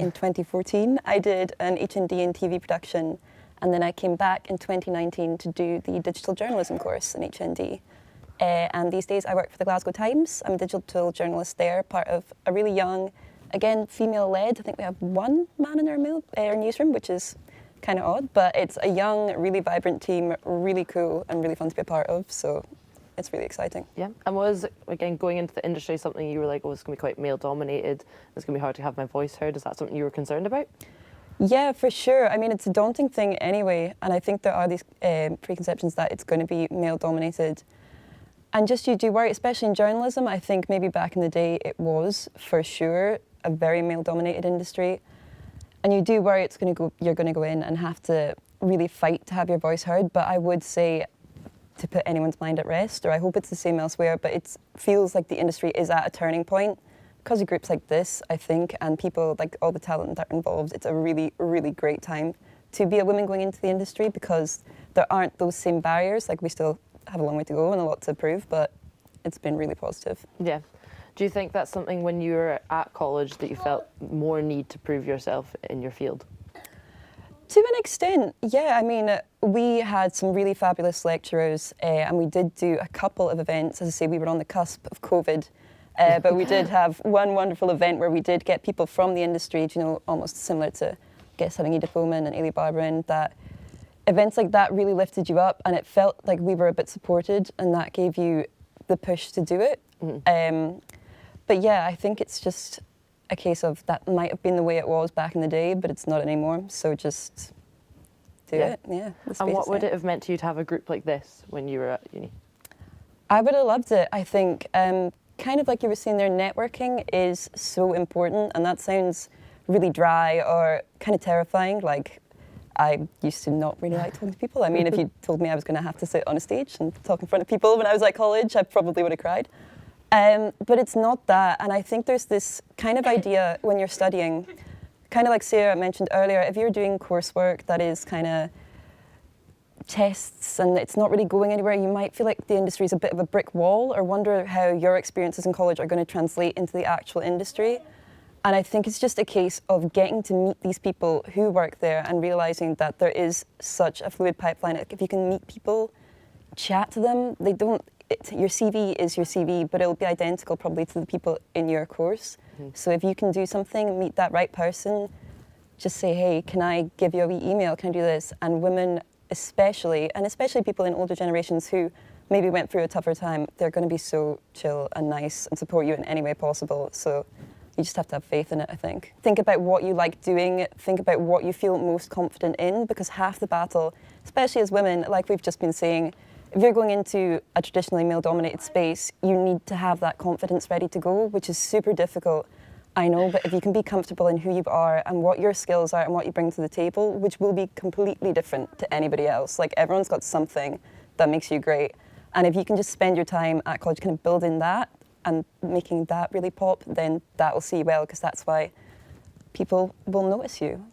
in 2014. I did an HND in TV production, and then I came back in 2019 to do the digital journalism course in HND. And these days I work for the Glasgow Times. I'm a digital journalist there, part of a really young, again, female-led. I think we have one man in our newsroom, which is kind of odd, but it's a young, really vibrant team, really cool and really fun to be a part of. So it's really exciting. Yeah. And was, again, going into the industry something you were like, oh, it's going to be quite male-dominated, it's going to be hard to have my voice heard? Is that something you were concerned about? Yeah, for sure. I mean, it's a daunting thing anyway, and I think there are these preconceptions that it's going to be male-dominated. And just you do worry, especially in journalism. I think maybe back in the day it was, for sure, a very male-dominated industry. And you do worry you're going to go in and have to really fight to have your voice heard. But I would say, to put anyone's mind at rest, or I hope it's the same elsewhere, but it feels like the industry is at a turning point because of groups like this, I think, and people, like all the talent that are involved. It's a really, really great time to be a woman going into the industry because there aren't those same barriers. Like, we still have a long way to go and a lot to prove, but it's been really positive. Yeah. Do you think that's something when you were at college that you felt more need to prove yourself in your field? To an extent, yeah. I mean, we had some really fabulous lecturers and we did do a couple of events. As I say, we were on the cusp of COVID, but we did have one wonderful event where we did get people from the industry, you know, almost similar to, I guess, having Edith Bowman and Ailey Barber in, that events like that really lifted you up and it felt like we were a bit supported and that gave you the push to do it. Mm-hmm. But yeah, I think it's just a case of that might have been the way it was back in the day, but it's not anymore. So just do it. Yeah. And what would it have meant to you to have a group like this when you were at uni? I would have loved it. I think kind of like you were saying there, networking is so important, and that sounds really dry or kind of terrifying. Like, I used to not really like talking to people. I mean, if you told me I was going to have to sit on a stage and talk in front of people when I was at college, I probably would have cried. But it's not that, and I think there's this kind of idea when you're studying, kind of like Sarah mentioned earlier, if you're doing coursework that is kind of tests and it's not really going anywhere, you might feel like the industry is a bit of a brick wall or wonder how your experiences in college are going to translate into the actual industry. And I think it's just a case of getting to meet these people who work there and realising that there is such a fluid pipeline. If you can meet people, chat to them, your CV is your CV, but it'll be identical probably to the people in your course. Mm-hmm. So if you can do something, meet that right person, just say, hey, can I give you a wee email? Can I do this? And women especially people in older generations who maybe went through a tougher time, they're going to be so chill and nice and support you in any way possible. So you just have to have faith in it, I think. Think about what you like doing, think about what you feel most confident in, because half the battle, especially as women, like we've just been saying, if you're going into a traditionally male-dominated space, you need to have that confidence ready to go, which is super difficult, I know, but if you can be comfortable in who you are and what your skills are and what you bring to the table, which will be completely different to anybody else. Like, everyone's got something that makes you great. And if you can just spend your time at college kind of building that and making that really pop, then that will see you well, because that's why people will notice you.